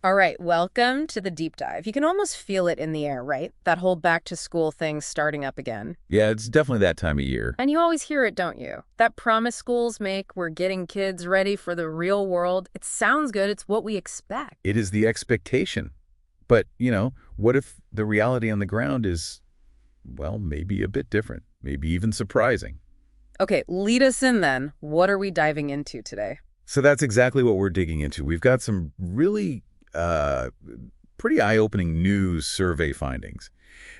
All right, welcome to the deep dive. You can almost feel it in the air, right? That whole back to school thing starting up again. Yeah, it's definitely that time of year. And you always hear it, don't you? That promise schools make, we're getting kids ready for the real world. It sounds good, it's what we expect. It is the expectation. But, what if the reality on the ground is, well, maybe a bit different, maybe even surprising? Okay, lead us in then. What are we diving into today? So that's exactly what we're digging into. We've got some really uh, pretty eye-opening news survey findings.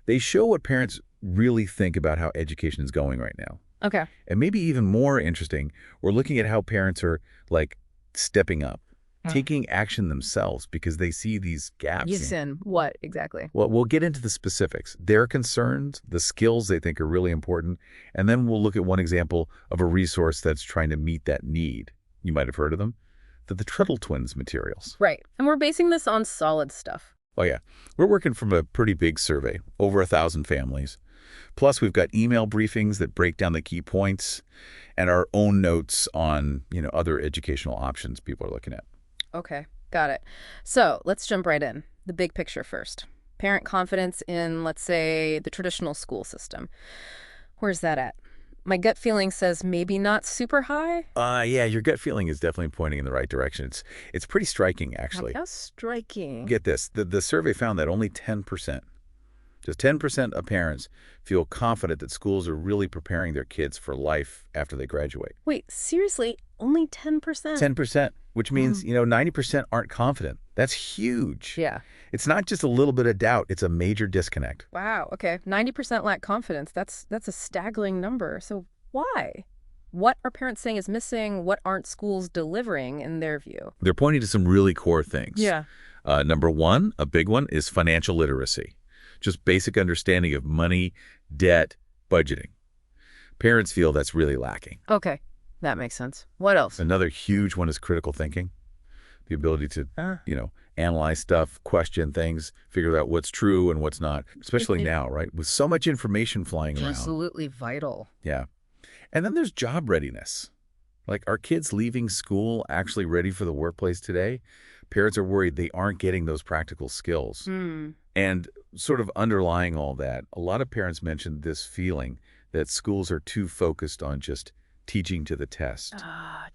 They show what parents really think about how education is going right now. Okay. And maybe even more interesting, we're looking at how parents are, like, stepping up, taking action themselves because they see these gaps. Yes, in what exactly? Well, we'll get into the specifics, their concerns, the skills they think are really important, and then we'll look at one example of a resource that's trying to meet that need. You might have heard of them, the Tuttle Twins materials. Right. And we're basing this on solid stuff. Oh, yeah. We're working from a pretty big survey, over 1,000 families. Plus, we've got email briefings that break down the key points and our own notes on, other educational options people are looking at. Okay, got it. So let's jump right in. The big picture first. Parent confidence in, let's say, the traditional school system. Where's that at? My gut feeling says maybe not super high. Yeah, your gut feeling is definitely pointing in the right direction. It's pretty striking, actually. How striking. Get this, the survey found that only 10%, just 10% of parents feel confident that schools are really preparing their kids for life after they graduate. Wait, seriously? Only 10%? 10%, which means, 90% aren't confident. That's huge. Yeah. It's not just a little bit of doubt, it's a major disconnect. Wow, okay. 90% lack confidence. That's a staggering number. So why? What are parents saying is missing? What aren't schools delivering in their view? They're pointing to some really core things. Yeah. Number one, a big one, is financial literacy. Just basic understanding of money, debt, budgeting. Parents feel that's really lacking. Okay, that makes sense. What else? Another huge one is critical thinking. The ability to, analyze stuff, question things, figure out what's true and what's not, especially now, right? With so much information flying around. Absolutely vital. Yeah. And then there's job readiness. Like, are kids leaving school actually ready for the workplace today? Parents are worried they aren't getting those practical skills. And sort of underlying all that, a lot of parents mentioned this feeling that schools are too focused on just teaching to the test.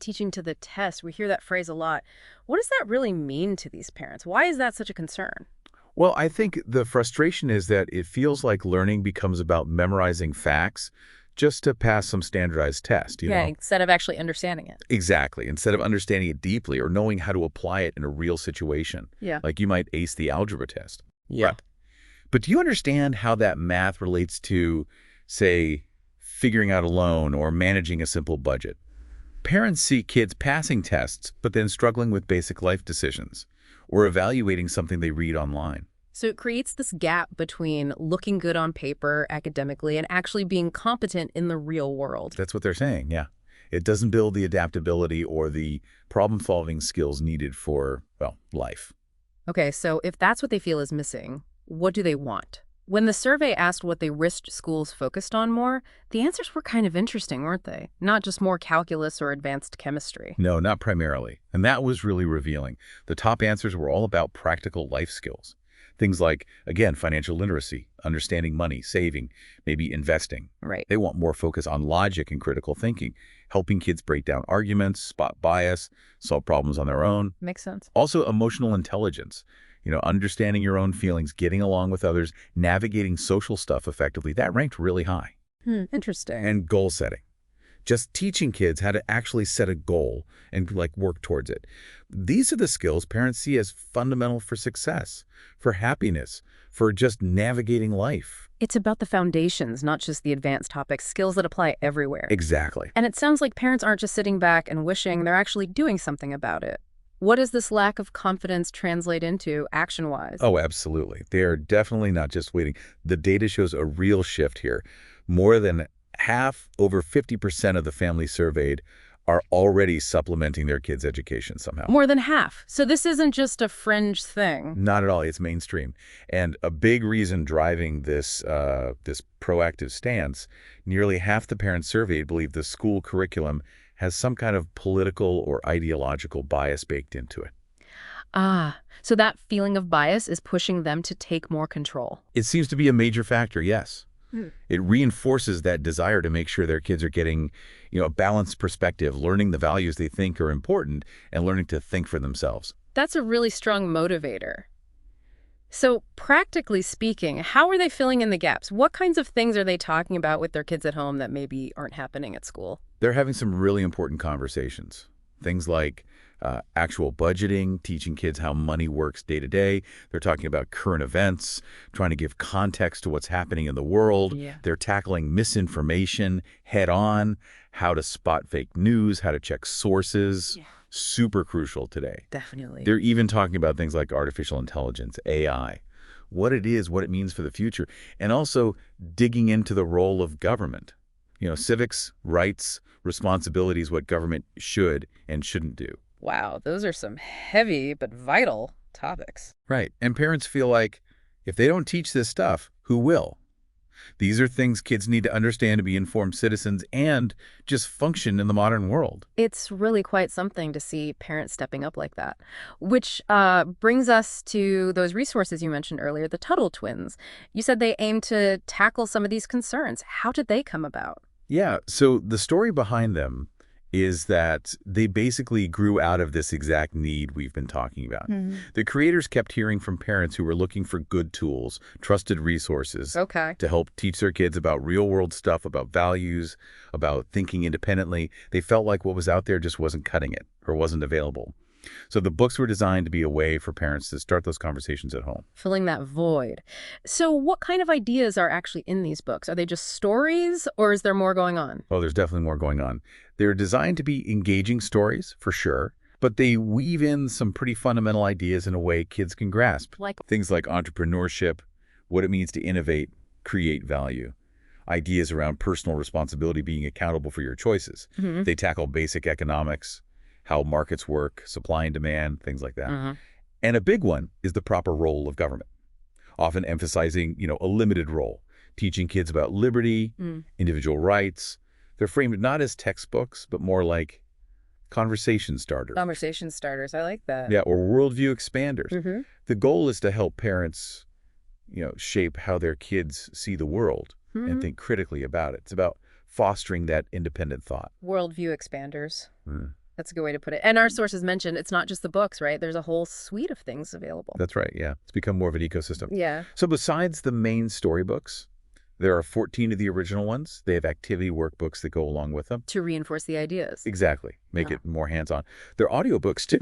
Teaching to the test. We hear that phrase a lot. What does that really mean to these parents? Why is that such a concern? Well, I think the frustration is that it feels like learning becomes about memorizing facts just to pass some standardized test, Yeah, instead of actually understanding it. Exactly. Instead of understanding it deeply or knowing how to apply it in a real situation. Yeah. Like you might ace the algebra test. Yeah. Right. But do you understand how that math relates to, say, figuring out a loan or managing a simple budget? Parents see kids passing tests, but then struggling with basic life decisions or evaluating something they read online. So it creates this gap between looking good on paper academically and actually being competent in the real world. That's what they're saying, yeah. It doesn't build the adaptability or the problem-solving skills needed for, well, life. Okay, so if that's what they feel is missing, what do they want? When the survey asked what they wished schools focused on more, the answers were kind of interesting, weren't they? Not just more calculus or advanced chemistry. No, not primarily. And that was really revealing. The top answers were all about practical life skills. Things like, again, financial literacy, understanding money, saving, maybe investing. Right. They want more focus on logic and critical thinking, helping kids break down arguments, spot bias, solve problems on their own. Makes sense. Also, emotional intelligence, understanding your own feelings, getting along with others, navigating social stuff effectively. That ranked really high. Interesting. And goal setting. Just teaching kids how to actually set a goal and work towards it. These are the skills parents see as fundamental for success, for happiness, for just navigating life. It's about the foundations, not just the advanced topics, skills that apply everywhere. Exactly. And it sounds like parents aren't just sitting back and wishing, they're actually doing something about it. What does this lack of confidence translate into action-wise? Oh, absolutely. They are definitely not just waiting. The data shows a real shift here. More than half, over 50% of the families surveyed are already supplementing their kids' education somehow. More than half. So this isn't just a fringe thing. Not at all. It's mainstream. And a big reason driving this proactive stance, nearly half the parents surveyed believe the school curriculum has some kind of political or ideological bias baked into it. Ah, so that feeling of bias is pushing them to take more control. It seems to be a major factor, yes. It reinforces that desire to make sure their kids are getting, a balanced perspective, learning the values they think are important, and learning to think for themselves. That's a really strong motivator. So practically speaking, how are they filling in the gaps? What kinds of things are they talking about with their kids at home that maybe aren't happening at school? They're having some really important conversations. Things like actual budgeting, teaching kids how money works day to day. They're talking about current events, trying to give context to what's happening in the world. Yeah. They're tackling misinformation head on, how to spot fake news, how to check sources. Yeah. Super crucial today. Definitely. They're even talking about things like artificial intelligence, AI, what it is, what it means for the future, and also digging into the role of government. Civics, rights, responsibilities, what government should and shouldn't do. Wow, those are some heavy but vital topics. Right. And parents feel like if they don't teach this stuff, who will? These are things kids need to understand to be informed citizens and just function in the modern world. It's really quite something to see parents stepping up like that, which brings us to those resources you mentioned earlier, the Tuttle Twins. You said they aim to tackle some of these concerns. How did they come about? Yeah, so the story behind them is that they basically grew out of this exact need we've been talking about. The creators kept hearing from parents who were looking for good tools, trusted resources to help teach their kids about real-world stuff, about values, about thinking independently. They felt like what was out there just wasn't cutting it or wasn't available. So the books were designed to be a way for parents to start those conversations at home. Filling that void. So what kind of ideas are actually in these books? Are they just stories, or is there more going on? Oh, there's definitely more going on. They're designed to be engaging stories, for sure, but they weave in some pretty fundamental ideas in a way kids can grasp. Like things like entrepreneurship, what it means to innovate, create value. Ideas around personal responsibility, being accountable for your choices. They tackle basic economics, how markets work, supply and demand, things like that. And a big one is the proper role of government, often emphasizing, a limited role, teaching kids about liberty, individual rights. They're framed not as textbooks, but more like conversation starters. Conversation starters. I like that. Yeah, or worldview expanders. The goal is to help parents, shape how their kids see the world and think critically about it. It's about fostering that independent thought. Worldview expanders. That's a good way to put it. And our sources mentioned it's not just the books, right? There's a whole suite of things available. That's right, yeah. It's become more of an ecosystem. Yeah. So besides the main storybooks, there are 14 of the original ones. They have activity workbooks that go along with them. To reinforce the ideas. Exactly. Make it more hands-on. They're audiobooks, too.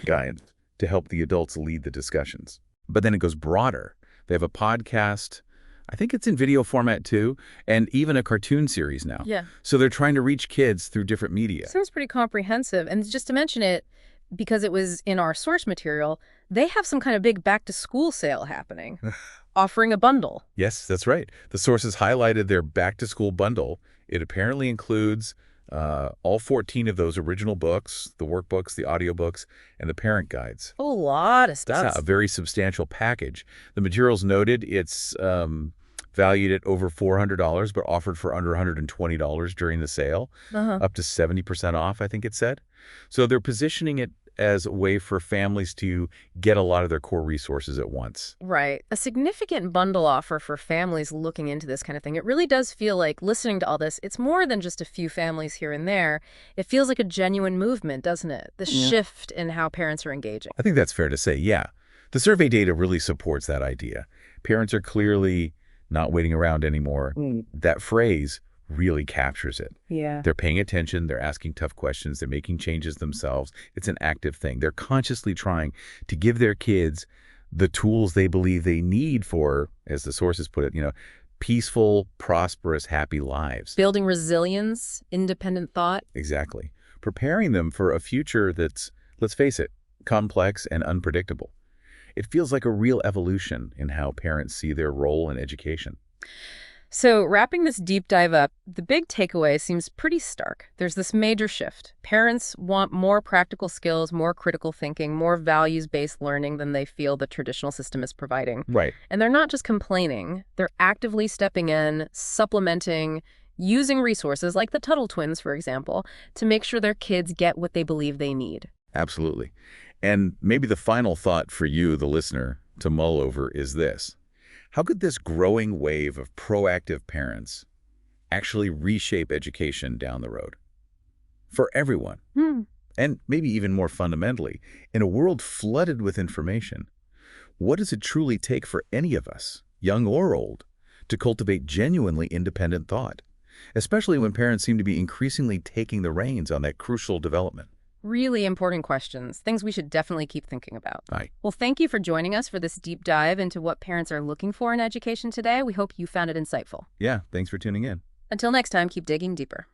Guides to help the adults lead the discussions. But then it goes broader. They have a podcast. I think it's in video format too, and even a cartoon series now. Yeah. So they're trying to reach kids through different media. Sounds pretty comprehensive. And just to mention it, because it was in our source material, they have some kind of big back-to-school sale happening, offering a bundle. Yes, that's right. The sources highlighted their back-to-school bundle. It apparently includes all 14 of those original books, the workbooks, the audiobooks, and the parent guides. A lot of stuff. That's a very substantial package. The materials noted it's valued at over $400, but offered for under $120 during the sale, up to 70% off, I think it said. So they're positioning it as a way for families to get a lot of their core resources at once. Right. A significant bundle offer for families looking into this kind of thing. It really does feel like, listening to all this, it's more than just a few families here and there. It feels like a genuine movement, doesn't it? The shift in how parents are engaging. I think that's fair to say, yeah. The survey data really supports that idea. Parents are clearly not waiting around anymore. That phrase really captures it. Yeah. They're paying attention, they're asking tough questions, they're making changes themselves. It's an active thing. They're consciously trying to give their kids the tools they believe they need for, as the sources put it, peaceful, prosperous, happy lives. Building resilience, independent thought. Exactly. Preparing them for a future that's, let's face it, complex and unpredictable. It feels like a real evolution in how parents see their role in education. So wrapping this deep dive up, the big takeaway seems pretty stark. There's this major shift. Parents want more practical skills, more critical thinking, more values-based learning than they feel the traditional system is providing. Right. And they're not just complaining. They're actively stepping in, supplementing, using resources like the Tuttle Twins, for example, to make sure their kids get what they believe they need. Absolutely. And maybe the final thought for you, the listener, to mull over is this. How could this growing wave of proactive parents actually reshape education down the road? For everyone. Hmm. And maybe even more fundamentally, in a world flooded with information, what does it truly take for any of us, young or old, to cultivate genuinely independent thought, especially when parents seem to be increasingly taking the reins on that crucial development? Really important questions, things we should definitely keep thinking about. Aye. Well, thank you for joining us for this deep dive into what parents are looking for in education today. We hope you found it insightful. Yeah, thanks for tuning in. Until next time, keep digging deeper.